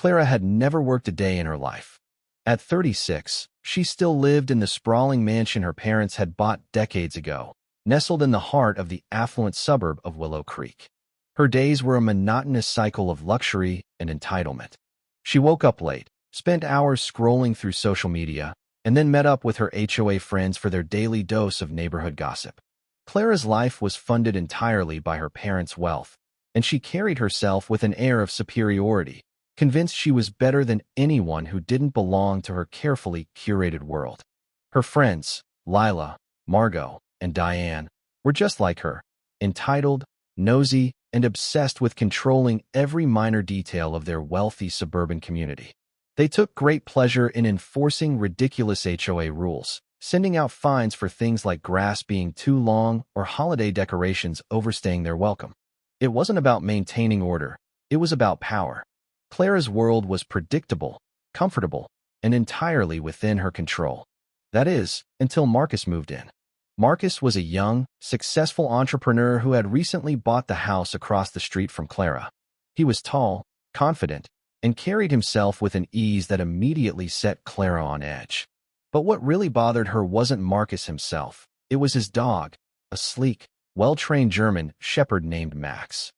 Clara had never worked a day in her life. At 36, she still lived in the sprawling mansion her parents had bought decades ago, nestled in the heart of the affluent suburb of Willow Creek. Her days were a monotonous cycle of luxury and entitlement. She woke up late, spent hours scrolling through social media, and then met up with her HOA friends for their daily dose of neighborhood gossip. Clara's life was funded entirely by her parents' wealth, and she carried herself with an air of superiority, convinced she was better than anyone who didn't belong to her carefully curated world. Her friends, Lila, Margot, and Diane, were just like her, entitled, nosy, and obsessed with controlling every minor detail of their wealthy suburban community. They took great pleasure in enforcing ridiculous HOA rules, sending out fines for things like grass being too long or holiday decorations overstaying their welcome. It wasn't about maintaining order, it was about power. Clara's world was predictable, comfortable, and entirely within her control. That is, until Marcus moved in. Marcus was a young, successful entrepreneur who had recently bought the house across the street from Clara. He was tall, confident, and carried himself with an ease that immediately set Clara on edge. But what really bothered her wasn't Marcus himself. It was his dog, a sleek, well-trained German shepherd named Max.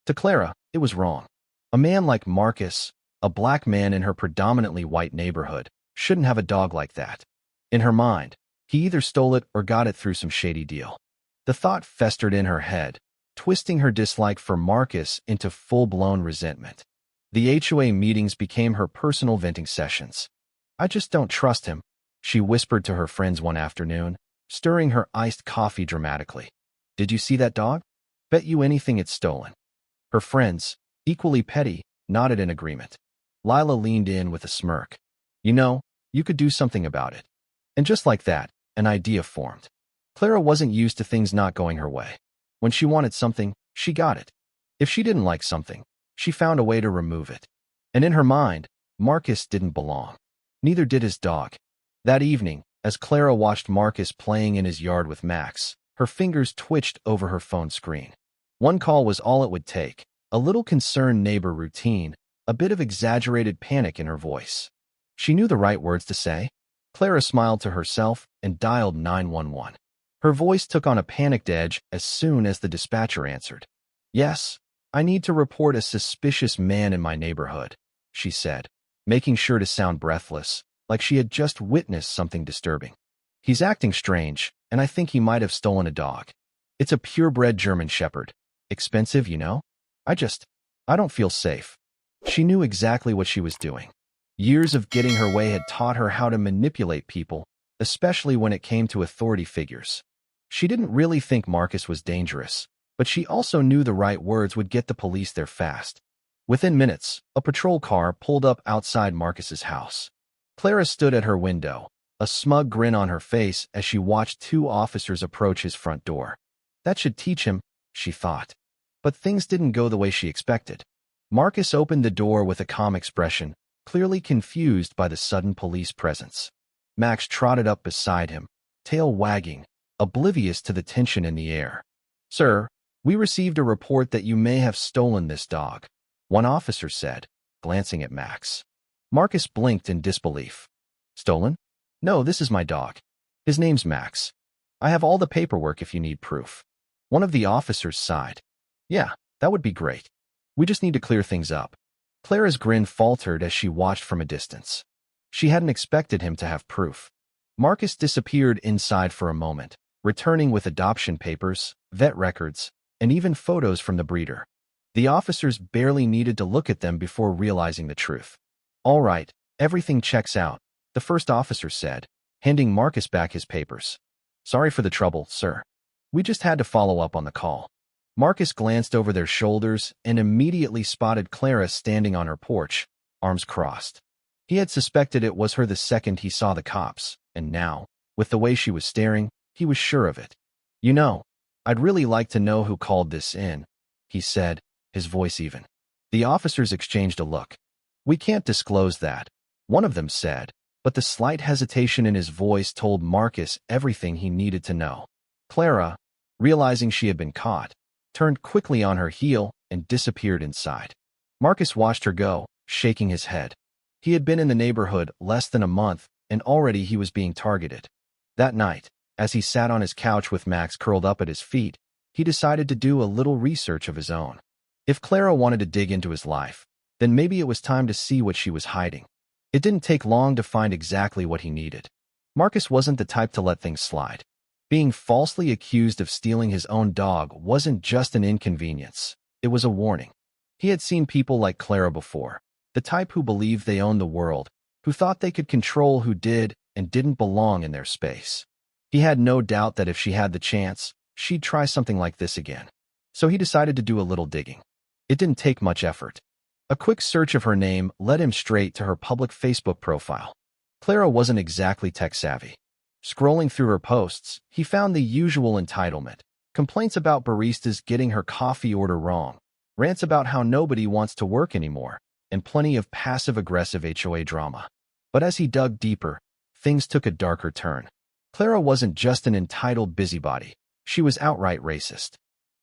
To Clara, it was wrong. A man like Marcus, a black man in her predominantly white neighborhood, shouldn't have a dog like that. In her mind, he either stole it or got it through some shady deal. The thought festered in her head, twisting her dislike for Marcus into full-blown resentment. The HOA meetings became her personal venting sessions. "I just don't trust him," she whispered to her friends one afternoon, stirring her iced coffee dramatically. "Did you see that dog? Bet you anything it's stolen." Her friends, equally petty, nodded in agreement. Lila leaned in with a smirk. "You know, you could do something about it." And just like that, an idea formed. Clara wasn't used to things not going her way. When she wanted something, she got it. If she didn't like something, she found a way to remove it. And in her mind, Marcus didn't belong. Neither did his dog. That evening, as Clara watched Marcus playing in his yard with Max, her fingers twitched over her phone screen. One call was all it would take, a little concerned neighbor routine, a bit of exaggerated panic in her voice. She knew the right words to say. Clara smiled to herself and dialed 911. Her voice took on a panicked edge as soon as the dispatcher answered. "Yes, I need to report a suspicious man in my neighborhood," she said, making sure to sound breathless, like she had just witnessed something disturbing. "He's acting strange, and I think he might have stolen a dog. It's a purebred German shepherd. Expensive, you know? I don't feel safe." She knew exactly what she was doing. Years of getting her way had taught her how to manipulate people, especially when it came to authority figures. She didn't really think Marcus was dangerous, but she also knew the right words would get the police there fast. Within minutes, a patrol car pulled up outside Marcus's house. Clara stood at her window, a smug grin on her face as she watched two officers approach his front door. That should teach him, she thought. But things didn't go the way she expected. Marcus opened the door with a calm expression, clearly confused by the sudden police presence. Max trotted up beside him, tail wagging, oblivious to the tension in the air. "Sir, we received a report that you may have stolen this dog," one officer said, glancing at Max. Marcus blinked in disbelief. "Stolen? No, this is my dog. His name's Max. I have all the paperwork if you need proof." One of the officers sighed. "Yeah, that would be great. We just need to clear things up." Clara's grin faltered as she watched from a distance. She hadn't expected him to have proof. Marcus disappeared inside for a moment, returning with adoption papers, vet records, and even photos from the breeder. The officers barely needed to look at them before realizing the truth. "All right, everything checks out," the first officer said, handing Marcus back his papers. "Sorry for the trouble, sir. We just had to follow up on the call." Marcus glanced over their shoulders and immediately spotted Clara standing on her porch, arms crossed. He had suspected it was her the second he saw the cops, and now, with the way she was staring, he was sure of it. "You know, I'd really like to know who called this in," he said, his voice even. The officers exchanged a look. "We can't disclose that," one of them said, but the slight hesitation in his voice told Marcus everything he needed to know. Clara, realizing she had been caught, turned quickly on her heel and disappeared inside. Marcus watched her go, shaking his head. He had been in the neighborhood less than a month, and already he was being targeted. That night, as he sat on his couch with Max curled up at his feet, he decided to do a little research of his own. If Clara wanted to dig into his life, then maybe it was time to see what she was hiding. It didn't take long to find exactly what he needed. Marcus wasn't the type to let things slide. Being falsely accused of stealing his own dog wasn't just an inconvenience, it was a warning. He had seen people like Clara before, the type who believed they owned the world, who thought they could control who did and didn't belong in their space. He had no doubt that if she had the chance, she'd try something like this again. So he decided to do a little digging. It didn't take much effort. A quick search of her name led him straight to her public Facebook profile. Clara wasn't exactly tech-savvy. Scrolling through her posts, he found the usual entitlement: complaints about baristas getting her coffee order wrong, rants about how nobody wants to work anymore, and plenty of passive-aggressive HOA drama. But as he dug deeper, things took a darker turn. Clara wasn't just an entitled busybody. She was outright racist.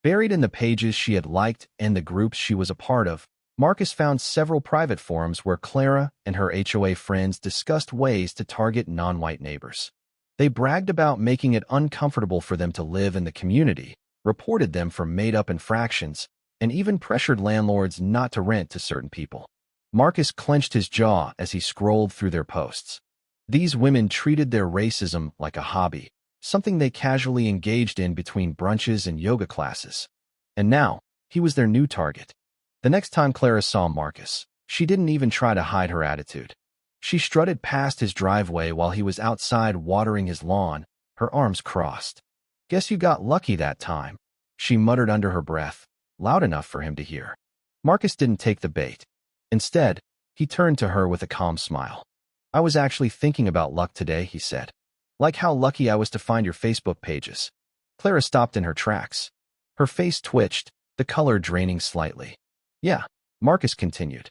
Buried in the pages she had liked and the groups she was a part of, Marcus found several private forums where Clara and her HOA friends discussed ways to target non-white neighbors. They bragged about making it uncomfortable for them to live in the community, reported them for made-up infractions, and even pressured landlords not to rent to certain people. Marcus clenched his jaw as he scrolled through their posts. These women treated their racism like a hobby, something they casually engaged in between brunches and yoga classes. And now, he was their new target. The next time Clara saw Marcus, she didn't even try to hide her attitude. She strutted past his driveway while he was outside watering his lawn, her arms crossed. "Guess you got lucky that time," she muttered under her breath, loud enough for him to hear. Marcus didn't take the bait. Instead, he turned to her with a calm smile. "I was actually thinking about luck today," he said. "Like how lucky I was to find your Facebook pages." Clara stopped in her tracks. Her face twitched, the color draining slightly. "Yeah," Marcus continued.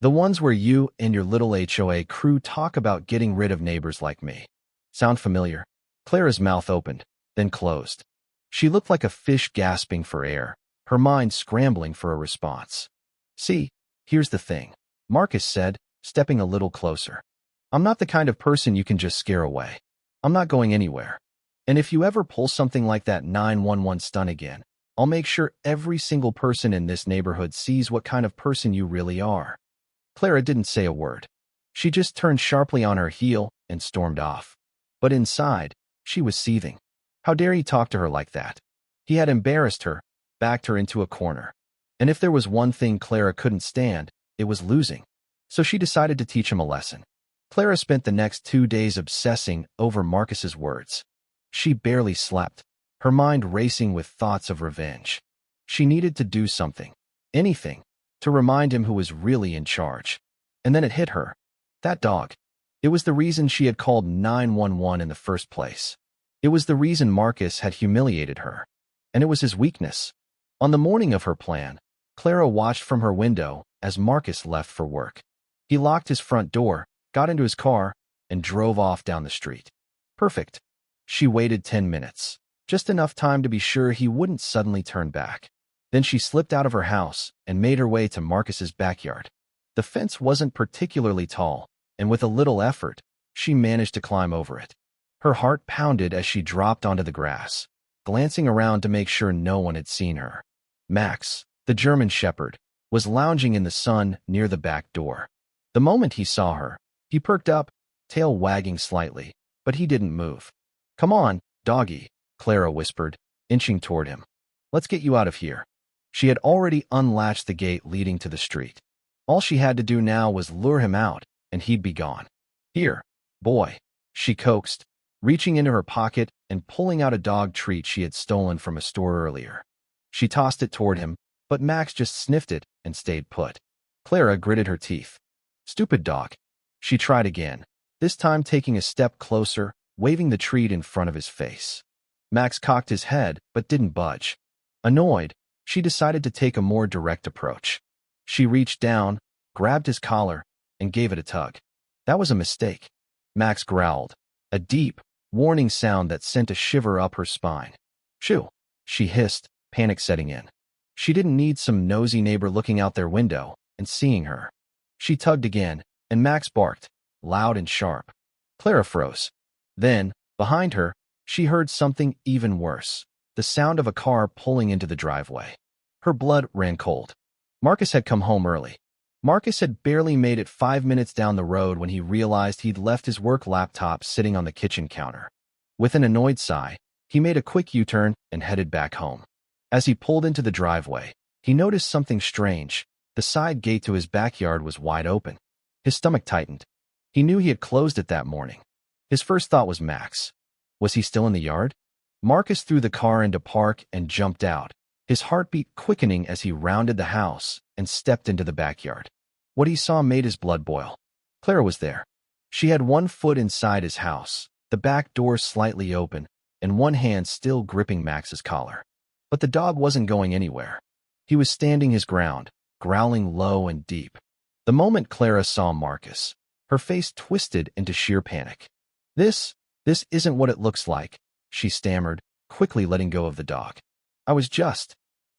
"The ones where you and your little HOA crew talk about getting rid of neighbors like me. Sound familiar?" Clara's mouth opened, then closed. She looked like a fish gasping for air, her mind scrambling for a response. "See, here's the thing," Marcus said, stepping a little closer. "I'm not the kind of person you can just scare away. I'm not going anywhere. And if you ever pull something like that 911 stunt again, I'll make sure every single person in this neighborhood sees what kind of person you really are." Clara didn't say a word. She just turned sharply on her heel and stormed off. But inside, she was seething. How dare he talk to her like that? He had embarrassed her, backed her into a corner. And if there was one thing Clara couldn't stand, it was losing. So she decided to teach him a lesson. Clara spent the next 2 days obsessing over Marcus's words. She barely slept, her mind racing with thoughts of revenge. She needed to do something, anything, to remind him who was really in charge. And then it hit her. That dog. It was the reason she had called 911 in the first place. It was the reason Marcus had humiliated her. And it was his weakness. On the morning of her plan, Clara watched from her window as Marcus left for work. He locked his front door, got into his car, and drove off down the street. Perfect. She waited 10 minutes, just enough time to be sure he wouldn't suddenly turn back. Then she slipped out of her house and made her way to Marcus's backyard. The fence wasn't particularly tall, and with a little effort, she managed to climb over it. Her heart pounded as she dropped onto the grass, glancing around to make sure no one had seen her. Max, the German shepherd, was lounging in the sun near the back door. The moment he saw her, he perked up, tail wagging slightly, but he didn't move. "Come on, doggy," Clara whispered, inching toward him. "Let's get you out of here." She had already unlatched the gate leading to the street. All she had to do now was lure him out, and he'd be gone. "Here, boy," she coaxed, reaching into her pocket and pulling out a dog treat she had stolen from a store earlier. She tossed it toward him, but Max just sniffed it and stayed put. Clara gritted her teeth. "Stupid dog." She tried again, this time taking a step closer, waving the treat in front of his face. Max cocked his head but didn't budge. Annoyed, she decided to take a more direct approach. She reached down, grabbed his collar, and gave it a tug. That was a mistake. Max growled, a deep, warning sound that sent a shiver up her spine. "Shoo," she hissed, panic setting in. She didn't need some nosy neighbor looking out their window and seeing her. She tugged again, and Max barked, loud and sharp. Clara froze. Then, behind her, she heard something even worse, the sound of a car pulling into the driveway. Her blood ran cold. Marcus had come home early. Marcus had barely made it 5 minutes down the road when he realized he'd left his work laptop sitting on the kitchen counter. With an annoyed sigh, he made a quick U-turn and headed back home. As he pulled into the driveway, he noticed something strange. The side gate to his backyard was wide open. His stomach tightened. He knew he had closed it that morning. His first thought was Max. Was he still in the yard? Marcus threw the car into park and jumped out, his heartbeat quickening as he rounded the house and stepped into the backyard. What he saw made his blood boil. Clara was there. She had one foot inside his house, the back door slightly open, and one hand still gripping Max's collar. But the dog wasn't going anywhere. He was standing his ground, growling low and deep. The moment Clara saw Marcus, her face twisted into sheer panic. This isn't what it looks like," she stammered, quickly letting go of the dog. "I was just—"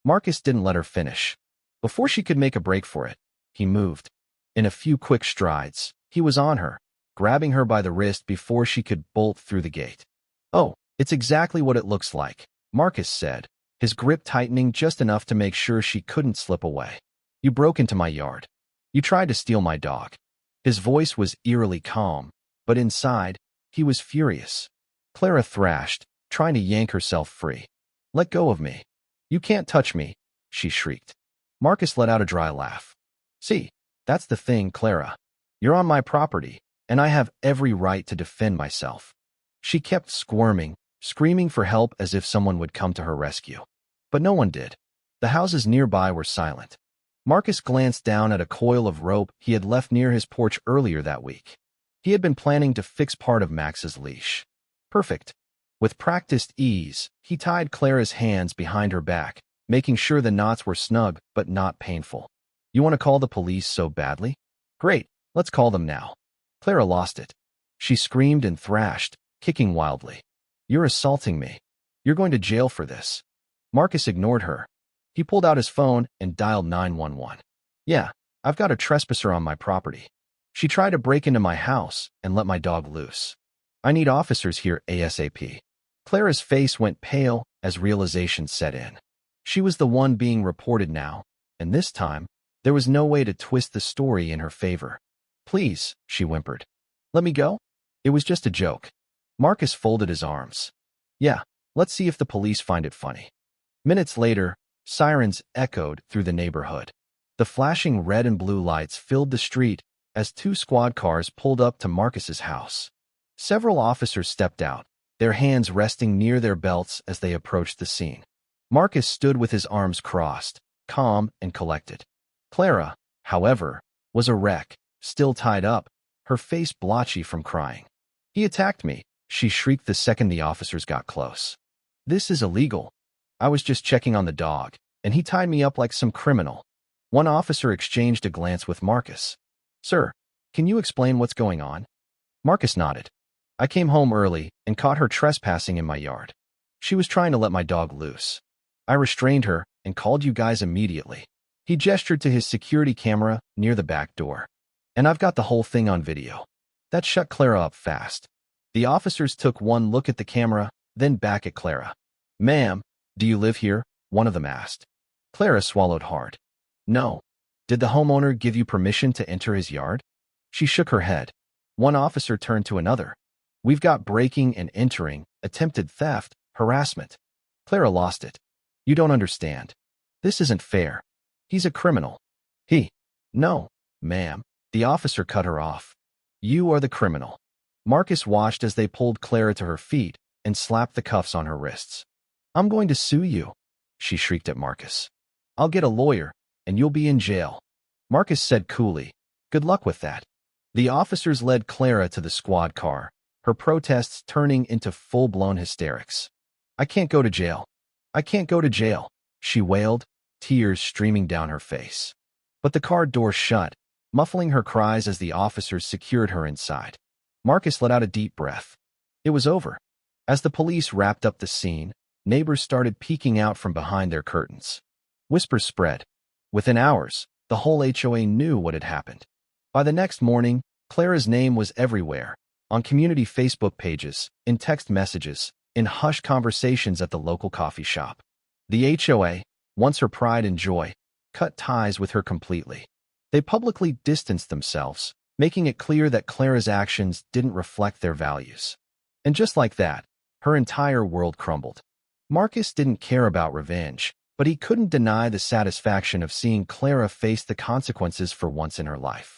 Marcus didn't let her finish. Before she could make a break for it, he moved. In a few quick strides, he was on her, grabbing her by the wrist before she could bolt through the gate. "Oh, it's exactly what it looks like," Marcus said, his grip tightening just enough to make sure she couldn't slip away. "You broke into my yard. You tried to steal my dog." His voice was eerily calm, but inside, he was furious. Clara thrashed, trying to yank herself free. "Let go of me. You can't touch me," she shrieked. Marcus let out a dry laugh. "See, that's the thing, Clara. You're on my property, and I have every right to defend myself." She kept squirming, screaming for help as if someone would come to her rescue. But no one did. The houses nearby were silent. Marcus glanced down at a coil of rope he had left near his porch earlier that week. He had been planning to fix part of Max's leash. Perfect. With practiced ease, he tied Clara's hands behind her back, making sure the knots were snug but not painful. "You want to call the police so badly? Great, let's call them now." Clara lost it. She screamed and thrashed, kicking wildly. "You're assaulting me. You're going to jail for this." Marcus ignored her. He pulled out his phone and dialed 911. "Yeah, I've got a trespasser on my property. She tried to break into my house and let my dog loose. I need officers here ASAP." Clara's face went pale as realization set in. She was the one being reported now, and this time, there was no way to twist the story in her favor. "Please," she whimpered. "Let me go? It was just a joke." Marcus folded his arms. "Yeah, let's see if the police find it funny." Minutes later, sirens echoed through the neighborhood. The flashing red and blue lights filled the street as 2 squad cars pulled up to Marcus's house. Several officers stepped out, their hands resting near their belts as they approached the scene. Marcus stood with his arms crossed, calm and collected. Clara, however, was a wreck, still tied up, her face blotchy from crying. "He attacked me," she shrieked the second the officers got close. "This is illegal. I was just checking on the dog, and he tied me up like some criminal." One officer exchanged a glance with Marcus. "Sir, can you explain what's going on?" Marcus nodded. "I came home early and caught her trespassing in my yard. She was trying to let my dog loose. I restrained her and called you guys immediately." He gestured to his security camera near the back door. "And I've got the whole thing on video." That shut Clara up fast. The officers took one look at the camera, then back at Clara. "Ma'am, do you live here?" one of them asked. Clara swallowed hard. "No." "Did the homeowner give you permission to enter his yard?" She shook her head. One officer turned to another. "We've got breaking and entering, attempted theft, harassment." Clara lost it. "You don't understand. This isn't fair. He's a criminal." "He—" "No, ma'am." The officer cut her off. "You are the criminal." Marcus watched as they pulled Clara to her feet and slapped the cuffs on her wrists. "I'm going to sue you," she shrieked at Marcus. "I'll get a lawyer, and you'll be in jail." Marcus said coolly, "Good luck with that." The officers led Clara to the squad car, her protests turning into full-blown hysterics. "I can't go to jail. I can't go to jail," she wailed, tears streaming down her face. But the car door shut, muffling her cries as the officers secured her inside. Marcus let out a deep breath. It was over. As the police wrapped up the scene, neighbors started peeking out from behind their curtains. Whispers spread. Within hours, the whole HOA knew what had happened. By the next morning, Clara's name was everywhere, on community Facebook pages, in text messages, in hushed conversations at the local coffee shop. The HOA, once her pride and joy, cut ties with her completely. They publicly distanced themselves, making it clear that Clara's actions didn't reflect their values. And just like that, her entire world crumbled. Marcus didn't care about revenge, but he couldn't deny the satisfaction of seeing Clara face the consequences for once in her life.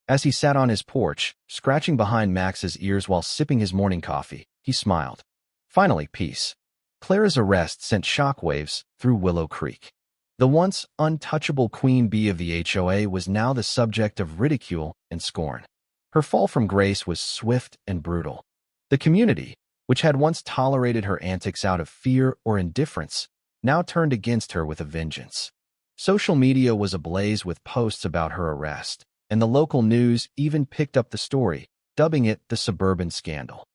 As he sat on his porch, scratching behind Max's ears while sipping his morning coffee, he smiled. Finally, peace. Clara's arrest sent shockwaves through Willow Creek. The once untouchable queen bee of the HOA was now the subject of ridicule and scorn. Her fall from grace was swift and brutal. The community, which had once tolerated her antics out of fear or indifference, now turned against her with a vengeance. Social media was ablaze with posts about her arrest, and the local news even picked up the story, dubbing it the suburban scandal.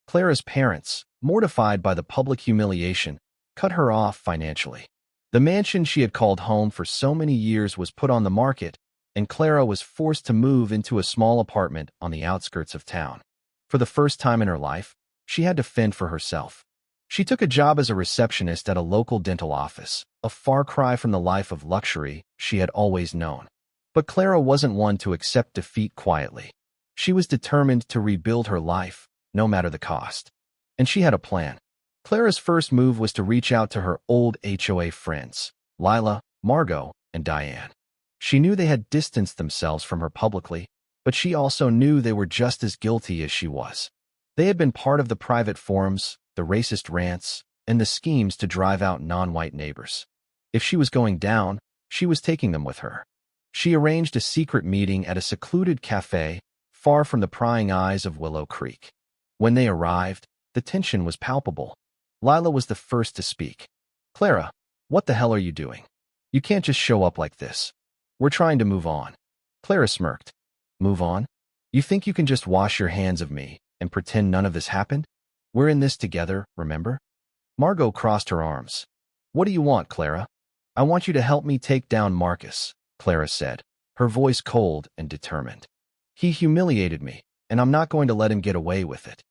Clara's parents, mortified by the public humiliation, cut her off financially. The mansion she had called home for so many years was put on the market, and Clara was forced to move into a small apartment on the outskirts of town. For the first time in her life, she had to fend for herself. She took a job as a receptionist at a local dental office, a far cry from the life of luxury she had always known. But Clara wasn't one to accept defeat quietly. She was determined to rebuild her life, no matter the cost. And she had a plan. Clara's first move was to reach out to her old HOA friends, Lila, Margot, and Diane. She knew they had distanced themselves from her publicly, but she also knew they were just as guilty as she was. They had been part of the private forums, the racist rants, and the schemes to drive out non-white neighbors. If she was going down, she was taking them with her. She arranged a secret meeting at a secluded cafe, far from the prying eyes of Willow Creek. When they arrived, the tension was palpable. Lila was the first to speak. "Clara, what the hell are you doing? You can't just show up like this. We're trying to move on." Clara smirked. "Move on? You think you can just wash your hands of me and pretend none of this happened? We're in this together, remember?" Margot crossed her arms. "What do you want, Clara?" "I want you to help me take down Marcus," Clara said, her voice cold and determined. "He humiliated me, and I'm not going to let him get away with it."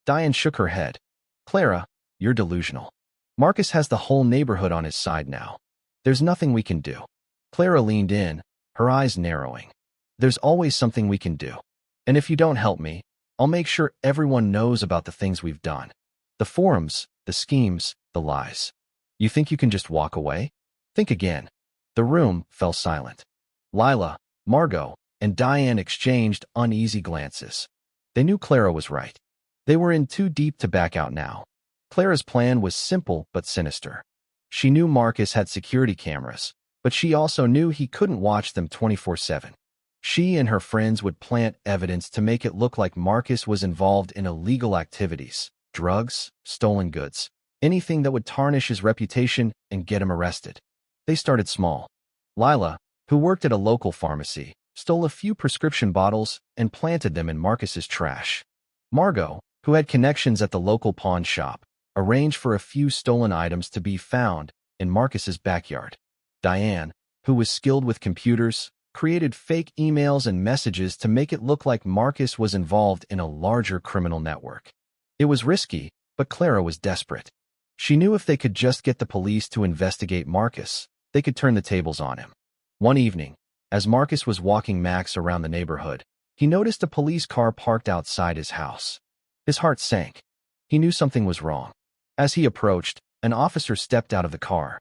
Diane shook her head. "Clara, you're delusional. Marcus has the whole neighborhood on his side now. There's nothing we can do." Clara leaned in, her eyes narrowing. "There's always something we can do. And if you don't help me, I'll make sure everyone knows about the things we've done. The forums, the schemes, the lies. You think you can just walk away? Think again." The room fell silent. Lila, Margot, and Diane exchanged uneasy glances. They knew Clara was right. They were in too deep to back out now. Clara's plan was simple but sinister. She knew Marcus had security cameras, but she also knew he couldn't watch them 24/7. She and her friends would plant evidence to make it look like Marcus was involved in illegal activities, drugs, stolen goods, anything that would tarnish his reputation and get him arrested. They started small. Lila, who worked at a local pharmacy, stole a few prescription bottles and planted them in Marcus's trash. Margot, who had connections at the local pawn shop, arranged for a few stolen items to be found in Marcus's backyard. Diane, who was skilled with computers, created fake emails and messages to make it look like Marcus was involved in a larger criminal network. It was risky, but Clara was desperate. She knew if they could just get the police to investigate Marcus, they could turn the tables on him. One evening, as Marcus was walking Max around the neighborhood, he noticed a police car parked outside his house. His heart sank. He knew something was wrong. As he approached, an officer stepped out of the car.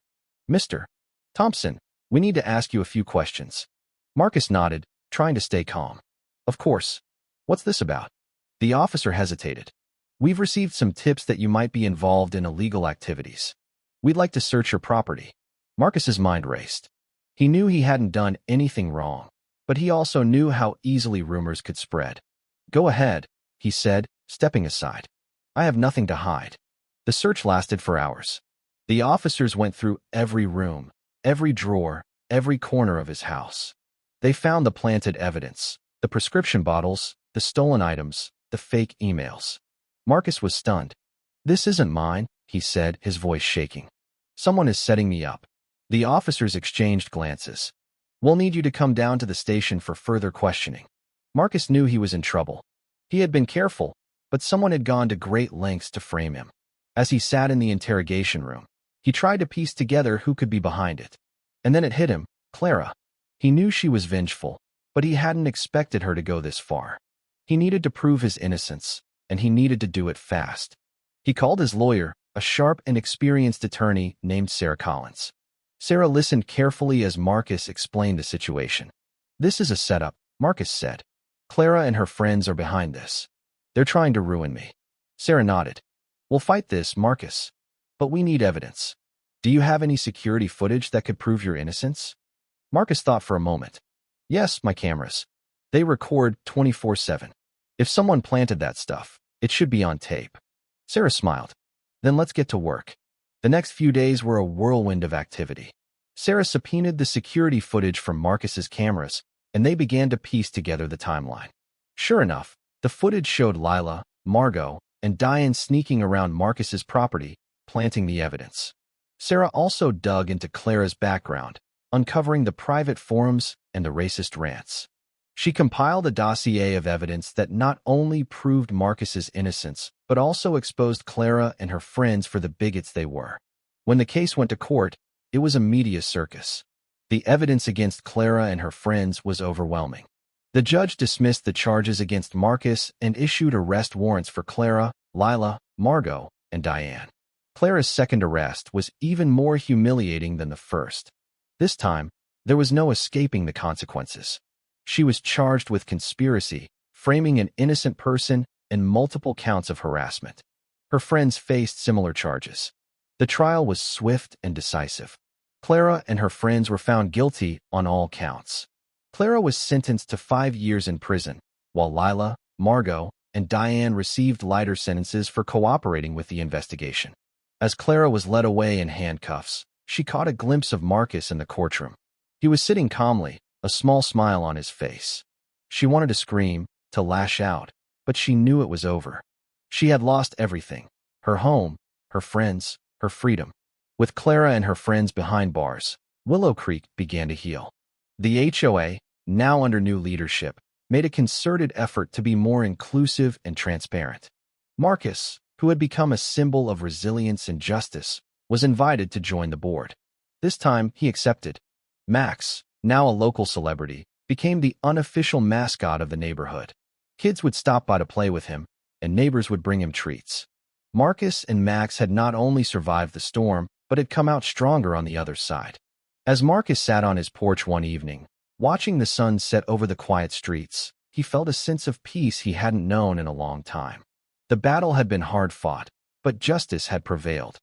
"Mr. Thompson, we need to ask you a few questions." Marcus nodded, trying to stay calm. "Of course. What's this about?" The officer hesitated. "We've received some tips that you might be involved in illegal activities. We'd like to search your property." Marcus's mind raced. He knew he hadn't done anything wrong, but he also knew how easily rumors could spread. "Go ahead," he said, stepping aside. "I have nothing to hide." The search lasted for hours. The officers went through every room, every drawer, every corner of his house. They found the planted evidence, the prescription bottles, the stolen items, the fake emails. Marcus was stunned. "This isn't mine," he said, his voice shaking. "Someone is setting me up." The officers exchanged glances. "We'll need you to come down to the station for further questioning." Marcus knew he was in trouble. He had been careful, but someone had gone to great lengths to frame him. As he sat in the interrogation room, he tried to piece together who could be behind it. And then it hit him, Clara. He knew she was vengeful, but he hadn't expected her to go this far. He needed to prove his innocence, and he needed to do it fast. He called his lawyer, a sharp and experienced attorney named Sarah Collins. Sarah listened carefully as Marcus explained the situation. "This is a setup," Marcus said. "Clara and her friends are behind this. They're trying to ruin me." Sarah nodded. "We'll fight this, Marcus. But we need evidence. Do you have any security footage that could prove your innocence?" Marcus thought for a moment. "Yes, my cameras. They record 24/7. If someone planted that stuff, it should be on tape." Sarah smiled. "Then let's get to work." The next few days were a whirlwind of activity. Sarah subpoenaed the security footage from Marcus's cameras, and they began to piece together the timeline. Sure enough, the footage showed Lila, Margot, and Diane sneaking around Marcus's property, planting the evidence. Sarah also dug into Clara's background, uncovering the private forums and the racist rants. She compiled a dossier of evidence that not only proved Marcus's innocence, but also exposed Clara and her friends for the bigots they were. When the case went to court, it was a media circus. The evidence against Clara and her friends was overwhelming. The judge dismissed the charges against Marcus and issued arrest warrants for Clara, Lila, Margot, and Diane. Clara's second arrest was even more humiliating than the first. This time, there was no escaping the consequences. She was charged with conspiracy, framing an innocent person, and multiple counts of harassment. Her friends faced similar charges. The trial was swift and decisive. Clara and her friends were found guilty on all counts. Clara was sentenced to 5 years in prison, while Lila, Margot, and Diane received lighter sentences for cooperating with the investigation. As Clara was led away in handcuffs, she caught a glimpse of Marcus in the courtroom. He was sitting calmly, a small smile on his face. She wanted to scream, to lash out, but she knew it was over. She had lost everything: her home, her friends, her freedom. With Clara and her friends behind bars, Willow Creek began to heal. The HOA, now under new leadership, made a concerted effort to be more inclusive and transparent. Marcus, who had become a symbol of resilience and justice, was invited to join the board. This time, he accepted. Max, now a local celebrity, became the unofficial mascot of the neighborhood. Kids would stop by to play with him, and neighbors would bring him treats. Marcus and Max had not only survived the storm, but had come out stronger on the other side. As Marcus sat on his porch one evening, watching the sun set over the quiet streets, he felt a sense of peace he hadn't known in a long time. The battle had been hard fought, but justice had prevailed.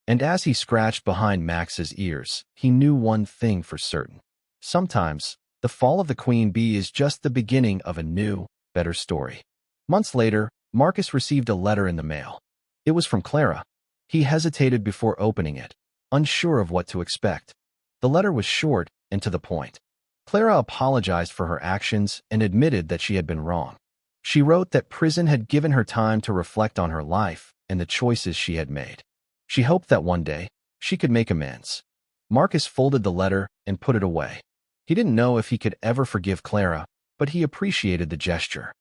And as he scratched behind Max's ears, he knew one thing for certain. Sometimes, the fall of the queen bee is just the beginning of a new, better story. Months later, Marcus received a letter in the mail. It was from Clara. He hesitated before opening it, unsure of what to expect. The letter was short and to the point. Clara apologized for her actions and admitted that she had been wrong. She wrote that prison had given her time to reflect on her life and the choices she had made. She hoped that one day, she could make amends. Marcus folded the letter and put it away. He didn't know if he could ever forgive Clara, but he appreciated the gesture.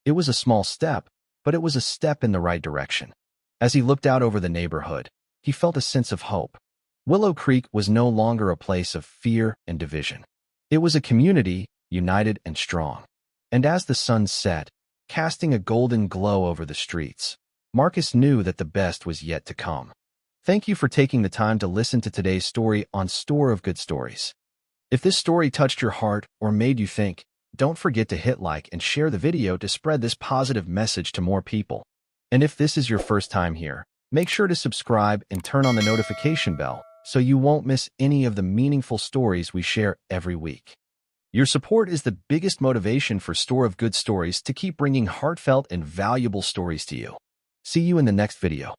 It was a small step, but it was a step in the right direction. As he looked out over the neighborhood, he felt a sense of hope. Willow Creek was no longer a place of fear and division. It was a community, united and strong. And as the sun set, casting a golden glow over the streets, Marcus knew that the best was yet to come. Thank you for taking the time to listen to today's story on Store of Good Stories. If this story touched your heart or made you think, don't forget to hit like and share the video to spread this positive message to more people. And if this is your first time here, make sure to subscribe and turn on the notification bell so you won't miss any of the meaningful stories we share every week. Your support is the biggest motivation for Store of Good Stories to keep bringing heartfelt and valuable stories to you. See you in the next video.